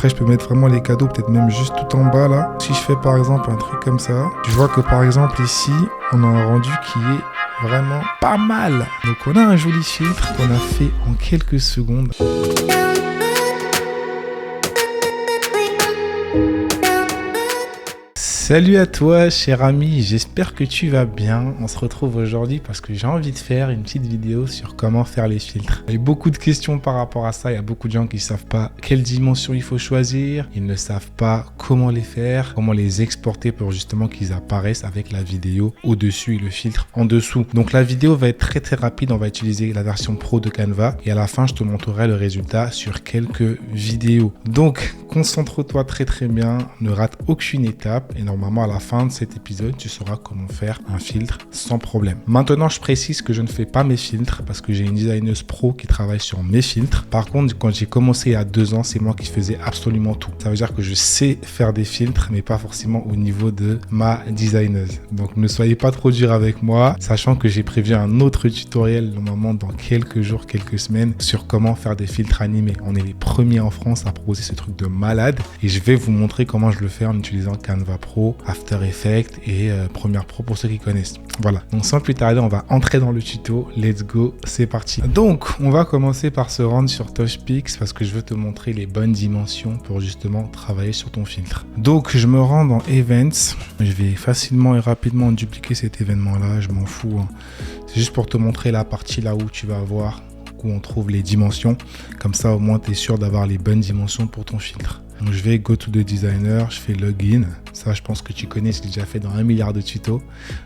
Après, je peux mettre vraiment les cadeaux, peut-être même juste tout en bas là. Si je fais par exemple un truc comme ça, je vois que par exemple ici, on a un rendu qui est vraiment pas mal. Donc on a un joli filtre qu'on a fait en quelques secondes. Salut à toi cher ami, j'espère que tu vas bien. On se retrouve aujourd'hui parce que j'ai envie de faire une petite vidéo sur comment faire les filtres. Il y a eu beaucoup de questions par rapport à ça, il y a beaucoup de gens qui ne savent pas quelle dimension il faut choisir, ils ne savent pas comment les faire, comment les exporter pour justement qu'ils apparaissent avec la vidéo au-dessus et le filtre en dessous. Donc la vidéo va être très rapide, on va utiliser la version pro de Canva et à la fin je te montrerai le résultat sur quelques vidéos. Donc concentre-toi très bien, ne rate aucune étape et normalement à la fin de cet épisode tu sauras comment faire un filtre sans problème. Maintenant je précise que je ne fais pas mes filtres parce que j'ai une designeuse pro qui travaille sur mes filtres. Par contre quand j'ai commencé il y a 2 ans c'est moi qui faisais absolument tout. Ça veut dire que je sais faire des filtres mais pas forcément au niveau de ma designeuse. Donc ne soyez pas trop dur avec moi, sachant que j'ai prévu un autre tutoriel normalement dans quelques jours, quelques semaines sur comment faire des filtres animés. On est les premiers en France à proposer ce truc de malade et je vais vous montrer comment je le fais en utilisant Canva Pro, After Effects et Premiere Pro pour ceux qui connaissent. Voilà, donc sans plus tarder on va entrer dans le tuto, let's go, c'est parti. Donc on va commencer par se rendre sur TouchPix parce que je veux te montrer les bonnes dimensions pour justement travailler sur ton filtre. Donc je me rends dans Events, je vais facilement et rapidement dupliquer cet événement là, je m'en fous, hein. C'est juste pour te montrer la partie là où tu vas voir où on trouve les dimensions, comme ça au moins tu es sûr d'avoir les bonnes dimensions pour ton filtre. Donc je vais go to the designer, je fais login, ça je pense que tu connais, je l'ai déjà fait dans 1 milliard de tutos,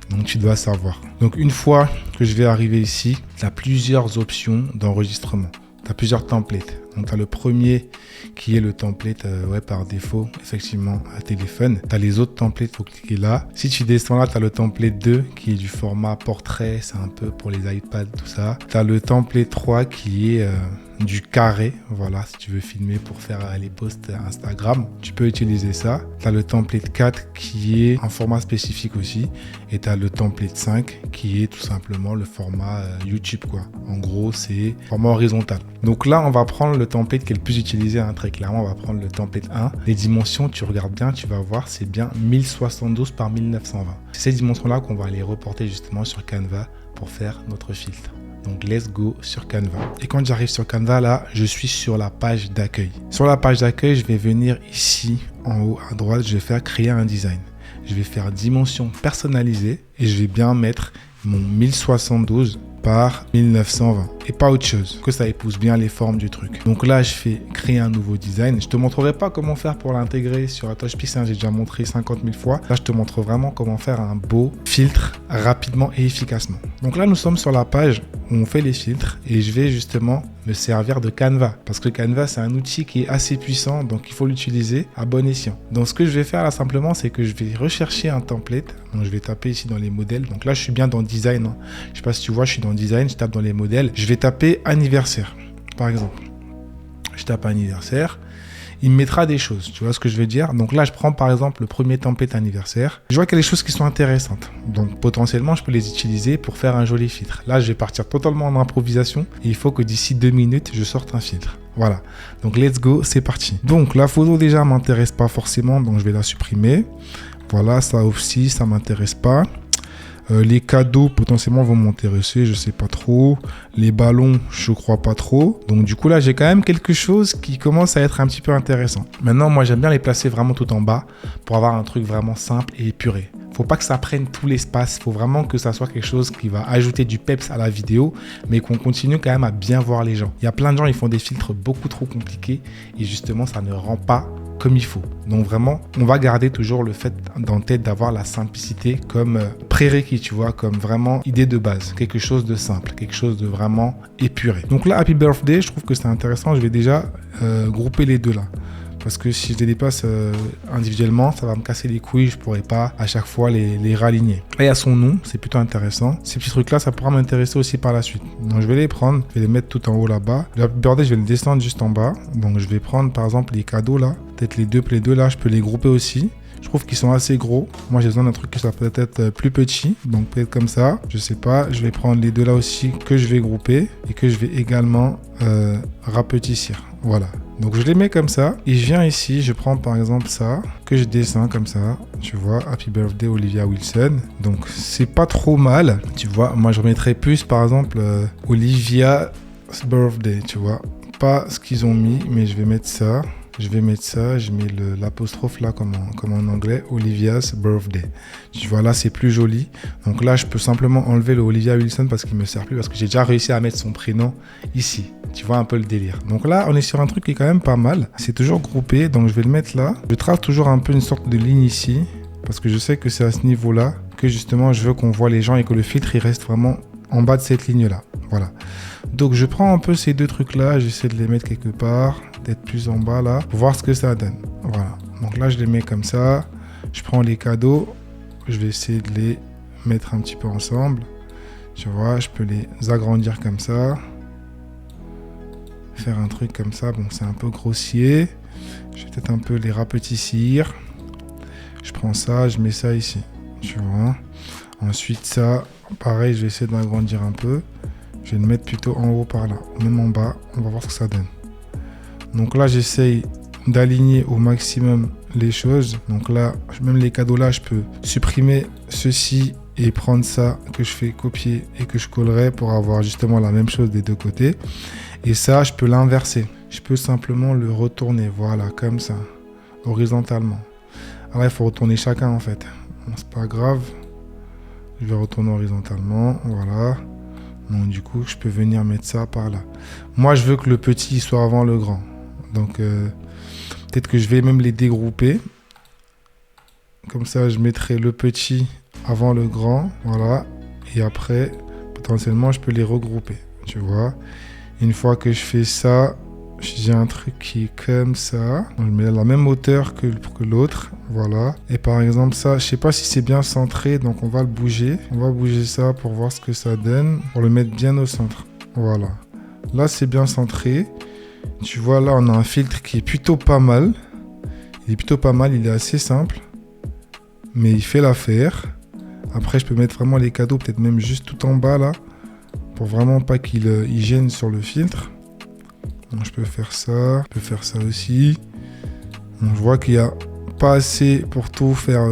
donc tu dois savoir. Donc une fois que je vais arriver ici, tu as plusieurs options d'enregistrement, tu as plusieurs templates. Donc tu as le premier qui est le template par défaut, effectivement à téléphone. Tu as les autres templates, il faut cliquer là. Si tu descends là, tu as le template 2 qui est du format portrait, c'est un peu pour les iPads, tout ça. Tu as le template 3 qui est du carré, voilà, si tu veux filmer pour faire les posts Instagram, tu peux utiliser ça. Tu as le template 4 qui est un format spécifique aussi et tu as le template 5 qui est tout simplement le format YouTube quoi. En gros, c'est format horizontal. Donc là, on va prendre le template qui est le plus utilisé, hein, très clairement, on va prendre le template 1. Les dimensions, tu regardes bien, tu vas voir, c'est bien 1072 par 1920. C'est ces dimensions-là qu'on va aller reporter justement sur Canva pour faire notre filtre. Donc let's go sur Canva. Et quand j'arrive sur Canva là, je suis sur la page d'accueil. Sur la page d'accueil, je vais venir ici en haut à droite, je vais faire créer un design. Je vais faire dimension personnalisée et je vais bien mettre mon 1072 par 1920 et pas autre chose, que ça épouse bien les formes du truc. Donc là je fais créer un nouveau design. Je te montrerai pas comment faire pour l'intégrer sur TouchPix, hein, j'ai déjà montré 50 000 fois. Là je te montre vraiment comment faire un beau filtre rapidement et efficacement. Donc là nous sommes sur la page où on fait les filtres et je vais justement me servir de Canva parce que Canva c'est un outil qui est assez puissant, donc il faut l'utiliser à bon escient. Donc ce que je vais faire là simplement c'est que je vais rechercher un template. Donc je vais taper ici dans les modèles. Donc là je suis bien dans design, hein. Je sais pas si tu vois, je suis dans design, je tape dans les modèles, je vais taper anniversaire par exemple. Je tape anniversaire, il me mettra des choses, tu vois ce que je veux dire. Donc là je prends par exemple le premier template anniversaire, je vois qu'il y a des choses qui sont intéressantes, donc potentiellement je peux les utiliser pour faire un joli filtre. Là je vais partir totalement en improvisation et il faut que d'ici 2 minutes je sorte un filtre. Voilà, donc let's go, c'est parti. Donc la photo déjà m'intéresse pas forcément, donc je vais la supprimer. Voilà, ça aussi ça m'intéresse pas. Les cadeaux potentiellement vont m'intéresser, je sais pas trop. Les ballons, je crois pas trop. Donc du coup là, j'ai quand même quelque chose qui commence à être un petit peu intéressant. Maintenant, moi j'aime bien les placer vraiment tout en bas pour avoir un truc vraiment simple et épuré. Faut pas que ça prenne tout l'espace, faut vraiment que ça soit quelque chose qui va ajouter du peps à la vidéo, mais qu'on continue quand même à bien voir les gens. Il y a plein de gens, ils font des filtres beaucoup trop compliqués et justement ça ne rend pas comme il faut. Donc vraiment, on va garder toujours le fait en tête d'avoir la simplicité comme prérequis, tu vois, comme vraiment idée de base, quelque chose de simple, quelque chose de vraiment épuré. Donc là, Happy Birthday, je trouve que c'est intéressant. Je vais déjà grouper les deux là. Parce que si je les dépasse individuellement, ça va me casser les couilles, je pourrais pas à chaque fois les raligner. Là, il y a son nom, c'est plutôt intéressant. Ces petits trucs-là, ça pourra m'intéresser aussi par la suite. Donc, je vais les prendre, je vais les mettre tout en haut là-bas. Le birthday, je vais le descendre juste en bas. Donc, je vais prendre par exemple les cadeaux là. Peut-être les deux là, je peux les grouper aussi. Je trouve qu'ils sont assez gros. Moi, j'ai besoin d'un truc qui soit peut-être plus petit. Donc, peut-être comme ça. Je sais pas. Je vais prendre les deux là aussi que je vais grouper et que je vais également rapetissir. Voilà. Donc je les mets comme ça et je viens ici, je prends par exemple ça, que je descends comme ça, tu vois, Happy Birthday Olivia Wilson. Donc c'est pas trop mal, tu vois. Moi je mettrais plus par exemple Olivia's Birthday, tu vois. Pas ce qu'ils ont mis, mais je vais mettre ça. Je mets l'apostrophe là comme en anglais, Olivia's Birthday. Tu vois, là c'est plus joli. Donc là je peux simplement enlever le Olivia Wilson parce qu'il me sert plus, parce que j'ai déjà réussi à mettre son prénom ici. Tu vois un peu le délire. Donc là on est sur un truc qui est quand même pas mal. C'est toujours groupé, donc je vais le mettre là. Je trace toujours un peu une sorte de ligne ici, parce que je sais que c'est à ce niveau là que justement je veux qu'on voit les gens et que le filtre il reste vraiment en bas de cette ligne là. Voilà. Donc je prends un peu ces deux trucs là, j'essaie de les mettre quelque part, d'être plus en bas là, pour voir ce que ça donne. Voilà. Donc là je les mets comme ça. Je prends les cadeaux, je vais essayer de les mettre un petit peu ensemble. Tu vois, je peux les agrandir comme ça. Faire un truc comme ça, bon c'est un peu grossier. Je vais peut-être un peu les rapetissir. Je prends ça, je mets ça ici. Tu vois. Ensuite ça, pareil, je vais essayer de m'agrandir un peu. Je vais le mettre plutôt en haut par là, même en bas, on va voir ce que ça donne. Donc là, j'essaye d'aligner au maximum les choses. Donc là, même les cadeaux là, je peux supprimer ceci et prendre ça que je fais copier et que je collerai pour avoir justement la même chose des deux côtés. Et ça, je peux l'inverser. Je peux simplement le retourner, voilà, comme ça, horizontalement. Alors, il faut retourner chacun en fait. Bon, c'est pas grave. Je vais retourner horizontalement, voilà. Donc du coup, je peux venir mettre ça par là. Moi, je veux que le petit soit avant le grand. Donc, peut-être que je vais même les dégrouper. Comme ça, je mettrai le petit avant le grand. Voilà. Et après, potentiellement, je peux les regrouper. Tu vois. Une fois que je fais ça, j'ai un truc qui est comme ça. Donc, je mets la même hauteur que l'autre. Voilà. Et par exemple, ça, je sais pas si c'est bien centré. Donc, on va le bouger. On va bouger ça pour voir ce que ça donne. Pour le mettre bien au centre. Voilà. Là, c'est bien centré. Tu vois, là, on a un filtre qui est plutôt pas mal. Il est plutôt pas mal. Il est assez simple. Mais il fait l'affaire. Après, je peux mettre vraiment les cadeaux, peut-être même juste tout en bas, là. Pour vraiment pas qu'il gêne sur le filtre. Donc, je peux faire ça. Je peux faire ça aussi. Donc, je vois qu'il y a pas assez pour tout faire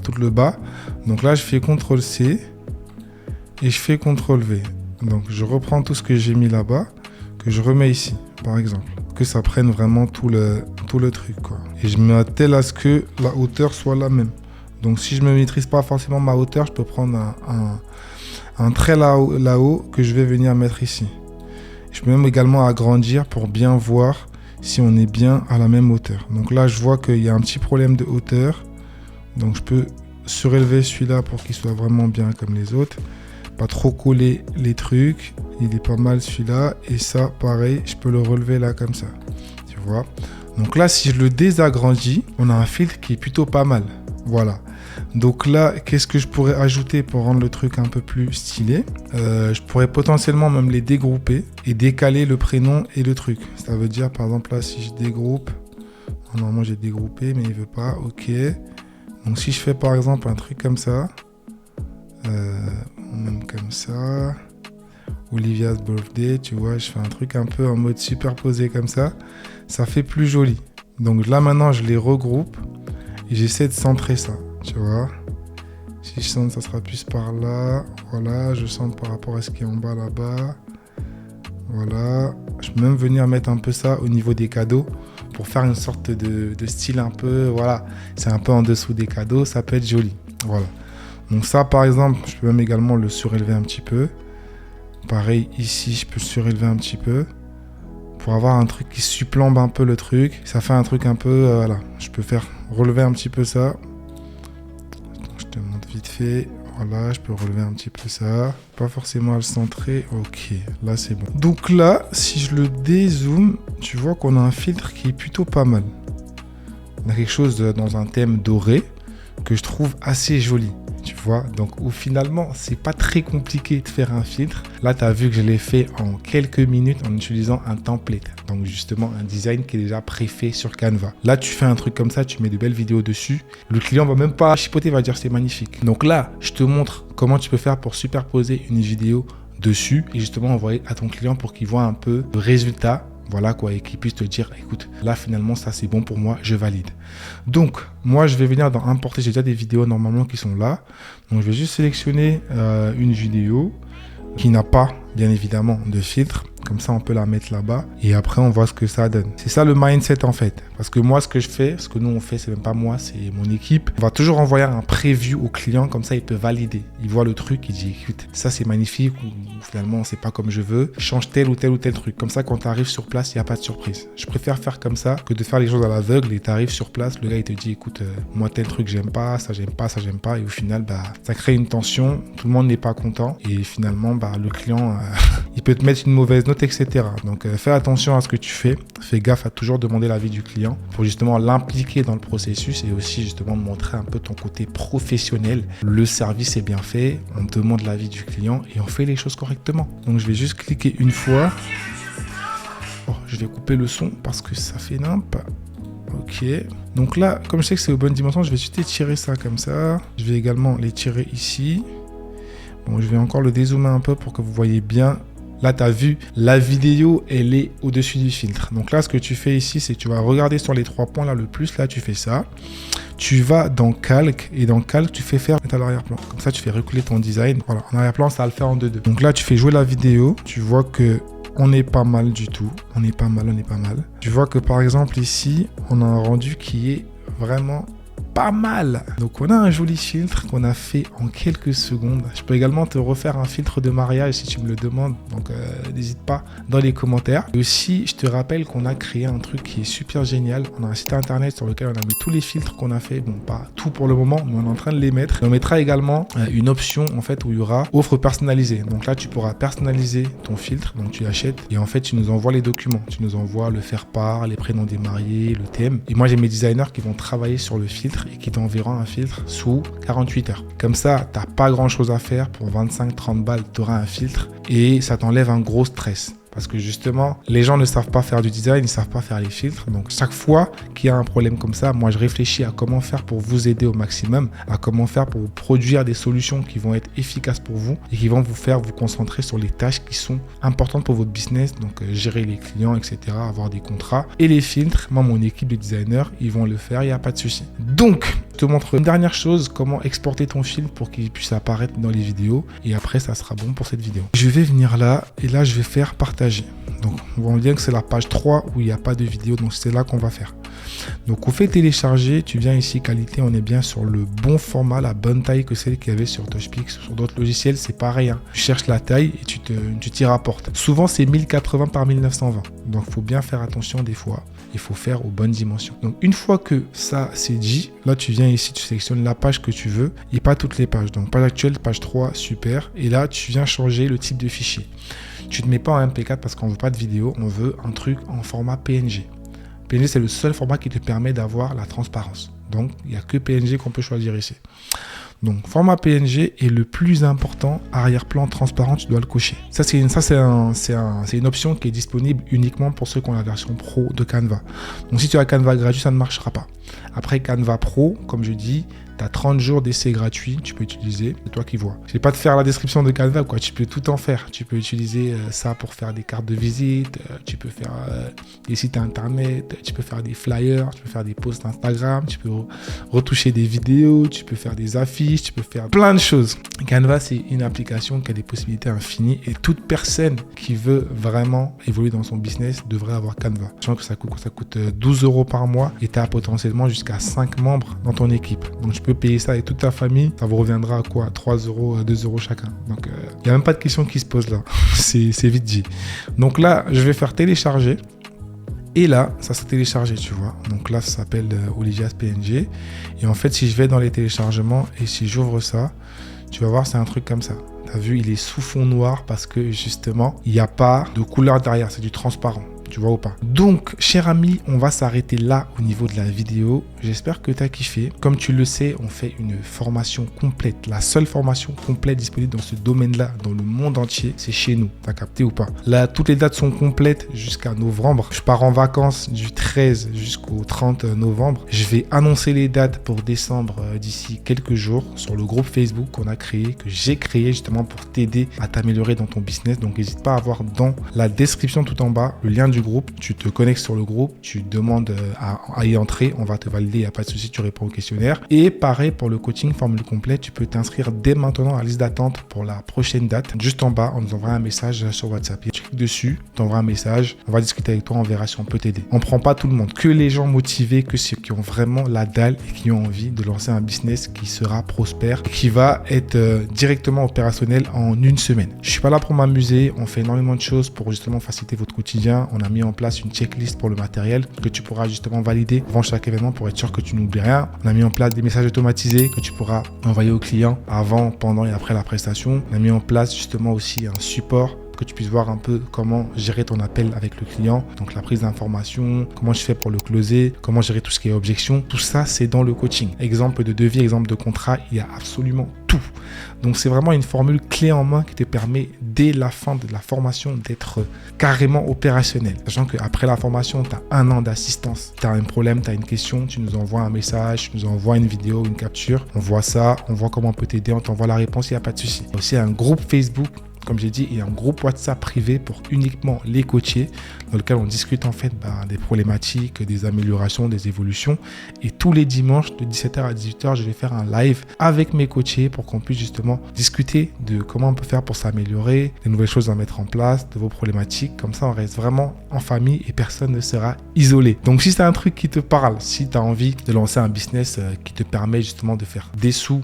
tout le bas. Donc là, je fais CTRL-C. Et je fais CTRL-V. Donc, je reprends tout ce que j'ai mis là-bas. Que je remets ici, par exemple. Que ça prenne vraiment tout le truc, quoi. Et je m'attelle à ce que la hauteur soit la même. Donc, si je ne maîtrise pas forcément ma hauteur, je peux prendre un trait là-haut que je vais venir mettre ici. Je peux même également agrandir pour bien voir si on est bien à la même hauteur. Donc là, je vois qu'il y a un petit problème de hauteur. Donc, je peux surélever celui-là pour qu'il soit vraiment bien comme les autres. Pas trop coller les trucs. Il est pas mal celui-là. Et ça, pareil, je peux le relever là comme ça. Tu vois. Donc là, si je le désagrandis, on a un filtre qui est plutôt pas mal. Voilà. Donc là, qu'est-ce que je pourrais ajouter pour rendre le truc un peu plus stylé? Je pourrais potentiellement même les dégrouper et décaler le prénom et le truc. Ça veut dire, par exemple, là, si je dégroupe, normalement j'ai dégroupé, mais il veut pas. Ok. Donc si je fais par exemple un truc comme ça, même comme ça, Olivia's Birthday, tu vois, je fais un truc un peu en mode superposé comme ça fait plus joli. Donc là maintenant je les regroupe et j'essaie de centrer ça, tu vois. Si je centre, ça sera plus par là, voilà, je centre par rapport à ce qui est en bas là-bas, voilà. Je peux même venir mettre un peu ça au niveau des cadeaux pour faire une sorte de style un peu, voilà, c'est un peu en dessous des cadeaux, ça peut être joli, voilà. Donc ça par exemple, je peux même également le surélever un petit peu. Pareil ici, je peux surélever un petit peu pour avoir un truc qui supplombe un peu le truc. Ça fait un truc un peu, voilà, je peux faire relever un petit peu ça. Donc, je te montre vite fait. Voilà, je peux relever un petit peu ça. Pas forcément à le centrer. Ok, là c'est bon. Donc là, si je le dézoome, tu vois qu'on a un filtre qui est plutôt pas mal. On a quelque chose dans un thème doré que je trouve assez joli. Tu vois, donc où finalement c'est pas très compliqué de faire un filtre. Là tu as vu que je l'ai fait en quelques minutes en utilisant un template, donc justement un design qui est déjà préfait sur Canva. Là tu fais un truc comme ça, tu mets de belles vidéos dessus, le client va même pas chipoter, va dire c'est magnifique. Donc là je te montre comment tu peux faire pour superposer une vidéo dessus et justement envoyer à ton client pour qu'il voit un peu le résultat Voilà quoi, et qui puisse te dire, écoute, là finalement ça c'est bon pour moi, je valide. Donc moi je vais venir dans importer, j'ai déjà des vidéos normalement qui sont là. Donc je vais juste sélectionner une vidéo qui n'a pas bien évidemment de filtre. Comme ça, on peut la mettre là-bas et après, on voit ce que ça donne. C'est ça le mindset en fait. Parce que moi, ce que je fais, ce que nous on fait, c'est même pas moi, c'est mon équipe. On va toujours envoyer un preview au client, comme ça, il peut valider. Il voit le truc, il dit, écoute, ça c'est magnifique ou finalement, c'est pas comme je veux. Change tel ou tel truc. Comme ça, quand tu arrives sur place, il n'y a pas de surprise. Je préfère faire comme ça que de faire les choses à l'aveugle et tu arrives sur place, le gars il te dit, écoute, moi tel truc j'aime pas, ça j'aime pas, ça j'aime pas. Et au final, ça crée une tension, tout le monde n'est pas content et finalement, le client, il peut te mettre une mauvaise note, etc. Donc fais attention à ce que tu fais, fais gaffe à toujours demander l'avis du client pour justement l'impliquer dans le processus et aussi justement montrer un peu ton côté professionnel. Le service est bien fait, on demande l'avis du client et on fait les choses correctement. Donc je vais juste cliquer une fois. Oh, je vais couper le son parce que ça fait nimp. Ok, donc là, comme je sais que c'est aux bonnes dimensions, je vais juste étirer ça comme ça. Je vais également l'étirer ici. Bon, je vais encore le dézoomer un peu pour que vous voyez bien. Là, tu as vu, la vidéo, elle est au-dessus du filtre. Donc là, ce que tu fais ici, c'est que tu vas regarder sur les 3 points, là, le plus, là, tu fais ça. Tu vas dans Calque, et dans Calque, tu fais faire à l'arrière-plan. Comme ça, tu fais reculer ton design. Voilà, en arrière-plan, ça va le faire en 2-2. Donc là, tu fais jouer la vidéo. Tu vois que on n'est pas mal du tout. On est pas mal. Tu vois que, par exemple, ici, on a un rendu qui est vraiment pas mal. Donc on a un joli filtre qu'on a fait en quelques secondes. Je peux également te refaire un filtre de mariage si tu me le demandes. Donc n'hésite pas dans les commentaires. Et aussi, je te rappelle qu'on a créé un truc qui est super génial. On a un site internet sur lequel on a mis tous les filtres qu'on a fait. Bon, pas tout pour le moment, mais on est en train de les mettre. Et on mettra également une option en fait où il y aura offre personnalisée. Donc là, tu pourras personnaliser ton filtre. Donc tu achètes et en fait, tu nous envoies les documents. Tu nous envoies le faire-part, les prénoms des mariés, le thème. Et moi, j'ai mes designers qui vont travailler sur le filtre et qui t'enverront un filtre sous 48 heures. Comme ça, t'as pas grand chose à faire. Pour 25-30 balles, tu auras un filtre et ça t'enlève un gros stress. Parce que justement, les gens ne savent pas faire du design, ils ne savent pas faire les filtres. Donc, chaque fois qu'il y a un problème comme ça, moi, je réfléchis à comment faire pour vous aider au maximum, à comment faire pour vous produire des solutions qui vont être efficaces pour vous et qui vont vous faire vous concentrer sur les tâches qui sont importantes pour votre business. Donc, gérer les clients, etc., avoir des contrats. Et les filtres, moi, mon équipe de designers, ils vont le faire, il n'y a pas de souci. Donc, je te montre une dernière chose, comment exporter ton film pour qu'il puisse apparaître dans les vidéos. Et après, ça sera bon pour cette vidéo. Je vais venir là et là, je vais faire partager. Donc, on voit bien que c'est la page 3 où il n'y a pas de vidéo. Donc, c'est là qu'on va faire. Donc, on fait télécharger. Tu viens ici, qualité. On est bien sur le bon format, la bonne taille que celle qu'il y avait sur Touchpix. Sur d'autres logiciels, c'est pareil. Hein. Tu cherches la taille et tu t'y rapportes. Souvent, c'est 1080 par 1920. Donc, il faut bien faire attention des fois. Il faut faire aux bonnes dimensions. Donc, une fois que ça, c'est dit, là, tu viens ici, tu sélectionnes la page que tu veux et pas toutes les pages. Donc, page actuelle, page 3, super. Et là, tu viens changer le type de fichier. Tu ne te mets pas en MP4 parce qu'on ne veut pas de vidéo, on veut un truc en format PNG. PNG, c'est le seul format qui te permet d'avoir la transparence. Donc, il n'y a que PNG qu'on peut choisir ici. Donc, format PNG est le plus important. Arrière-plan transparent, tu dois le cocher. Ça, c'est une option qui est disponible uniquement pour ceux qui ont la version pro de Canva. Donc, si tu as Canva gratuit, ça ne marchera pas. Après, Canva Pro, comme je dis, tu as 30 jours d'essai gratuit, tu peux utiliser, c'est toi qui vois. Je ne vais pas te faire la description de Canva, quoi. Tu peux tout en faire. Tu peux utiliser ça pour faire des cartes de visite, tu peux faire des sites internet, tu peux faire des flyers, tu peux faire des posts Instagram, tu peux retoucher des vidéos, tu peux faire des affiches, tu peux faire plein de choses. Canva, c'est une application qui a des possibilités infinies et toute personne qui veut vraiment évoluer dans son business devrait avoir Canva. Je pense que ça coûte 12 € par mois et tu as potentiellement jusqu'à 5 membres dans ton équipe. Donc, tu peux payer ça avec toute ta famille. Ça vous reviendra à quoi? 3 €, 2 € chacun. Donc, il n'y a même pas de question qui se pose là. C'est vite dit. Donc là, je vais faire télécharger. Et là, ça s'est téléchargé, tu vois. Donc là, ça s'appelle Olivia's PNG. Et en fait, si je vais dans les téléchargements et si j'ouvre ça, tu vas voir, c'est un truc comme ça. Tu as vu, il est sous fond noir parce que justement, il n'y a pas de couleur derrière. C'est du transparent. Tu vois ou pas? Donc, cher ami, on va s'arrêter là au niveau de la vidéo. J'espère que tu as kiffé. Comme tu le sais, on fait une formation complète. La seule formation complète disponible dans ce domaine-là, dans le monde entier, c'est chez nous. T'as capté ou pas? Là, toutes les dates sont complètes jusqu'à novembre. Je pars en vacances du 13 jusqu'au 30 novembre. Je vais annoncer les dates pour décembre d'ici quelques jours sur le groupe Facebook qu'on a créé, que j'ai créé justement pour t'aider à t'améliorer dans ton business. Donc, n'hésite pas à voir dans la description tout en bas le lien du groupe, tu te connectes sur le groupe, tu demandes à y entrer, on va te valider, il n'y a pas de souci, tu réponds au questionnaire. Et pareil pour le coaching formule complète, tu peux t'inscrire dès maintenant à la liste d'attente pour la prochaine date. Juste en bas, on nous envoie un message sur WhatsApp. Tu cliques dessus, tu envoies un message, on va discuter avec toi, on verra si on peut t'aider. On ne prend pas tout le monde, que les gens motivés, que ceux qui ont vraiment la dalle et qui ont envie de lancer un business qui sera prospère, qui va être directement opérationnel en une semaine. Je suis pas là pour m'amuser, on fait énormément de choses pour justement faciliter votre quotidien. On a mis en place une checklist pour le matériel que tu pourras justement valider avant chaque événement pour être sûr que tu n'oublies rien. On a mis en place des messages automatisés que tu pourras envoyer aux clients avant, pendant et après la prestation. On a mis en place justement aussi un support que tu puisses voir un peu comment gérer ton appel avec le client, donc la prise d'information, comment je fais pour le closer, comment gérer tout ce qui est objection. Tout ça, c'est dans le coaching. Exemple de devis, exemple de contrat, il y a absolument tout. Donc, c'est vraiment une formule clé en main qui te permet, dès la fin de la formation, d'être carrément opérationnel. Sachant qu'après la formation, tu as 1 an d'assistance. Tu as un problème, tu as une question, tu nous envoies un message, tu nous envoies une vidéo, une capture. On voit ça, on voit comment on peut t'aider, on t'envoie la réponse, il n'y a pas de souci. Il y a aussi un groupe Facebook, comme j'ai dit, et un groupe WhatsApp privé pour uniquement les coachés, dans lequel on discute en fait des problématiques, des améliorations, des évolutions. Et tous les dimanches de 17h à 18h, je vais faire un live avec mes coachés pour qu'on puisse justement discuter de comment on peut faire pour s'améliorer, des nouvelles choses à mettre en place, de vos problématiques. Comme ça, on reste vraiment en famille et personne ne sera isolé. Donc, si c'est un truc qui te parle, si tu as envie de lancer un business qui te permet justement de faire des sous,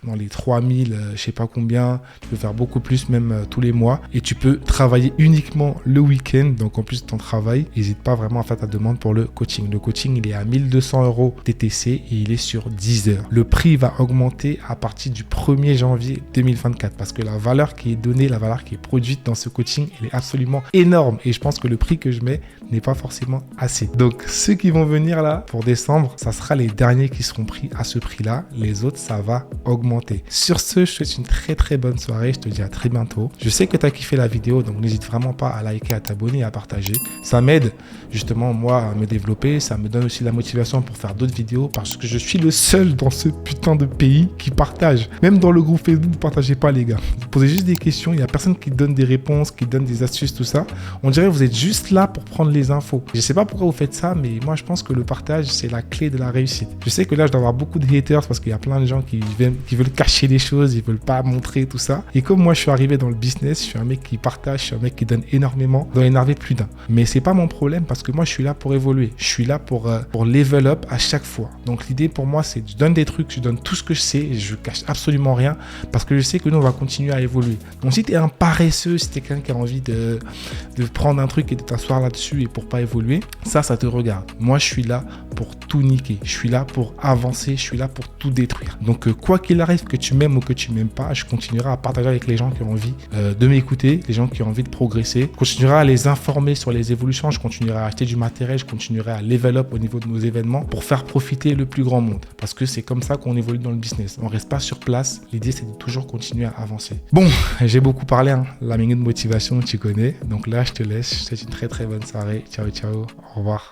dans les 3000, je sais pas combien, tu peux faire beaucoup plus même tous les mois et tu peux travailler uniquement le week-end. Donc en plus de ton travail, n'hésite pas vraiment à faire ta demande pour le coaching. Le coaching, il est à 1200 € TTC et il est sur 10 heures. Le prix va augmenter à partir du 1er janvier 2024 parce que la valeur qui est donnée, la valeur qui est produite dans ce coaching, elle est absolument énorme et je pense que le prix que je mets n'est pas forcément assez. Donc ceux qui vont venir là pour décembre, ça sera les derniers qui seront pris à ce prix-là. Les autres, ça va augmenter. Sur ce, je te souhaite une très très bonne soirée. Je te dis à très bientôt. Je sais que tu as kiffé la vidéo, donc n'hésite vraiment pas à liker, à t'abonner et à partager. Ça m'aide justement moi à me développer. Ça me donne aussi la motivation pour faire d'autres vidéos parce que je suis le seul dans ce putain de pays qui partage. Même dans le groupe Facebook, vous ne partagez pas les gars. Vous posez juste des questions. Il n'y a personne qui donne des réponses, qui donne des astuces, tout ça. On dirait que vous êtes juste là pour prendre les infos. Je ne sais pas pourquoi vous faites ça, mais moi je pense que le partage, c'est la clé de la réussite. Je sais que là, je dois avoir beaucoup de haters parce qu'il y a plein de gens qui veulent cacher les choses, ils veulent pas montrer tout ça. Et comme moi, je suis arrivé dans le business, je suis un mec qui partage, je suis un mec qui donne énormément, d'en énerver plus d'un. Mais c'est pas mon problème parce que moi, je suis là pour évoluer. Je suis là pour level up à chaque fois. Donc l'idée pour moi, c'est que je donne des trucs, je donne tout ce que je sais et je cache absolument rien parce que je sais que nous, on va continuer à évoluer. Donc si tu es un paresseux, si tu es quelqu'un qui a envie de prendre un truc et de t'asseoir là-dessus et pour pas évoluer, ça te regarde. Moi, je suis là pour tout niquer. Je suis là pour avancer, je suis là pour tout détruire. Donc quoi qu'il arrive, que tu m'aimes ou que tu m'aimes pas, je continuerai à partager avec les gens qui ont envie de m'écouter, les gens qui ont envie de progresser. Je continuerai à les informer sur les évolutions, je continuerai à acheter du matériel, je continuerai à level up au niveau de nos événements pour faire profiter le plus grand monde. Parce que c'est comme ça qu'on évolue dans le business. On reste pas sur place. L'idée, c'est de toujours continuer à avancer. Bon, j'ai beaucoup parlé, hein. La minute de motivation, tu connais. Donc là, je te laisse. Je te souhaite une très très bonne soirée. Ciao, ciao. Au revoir.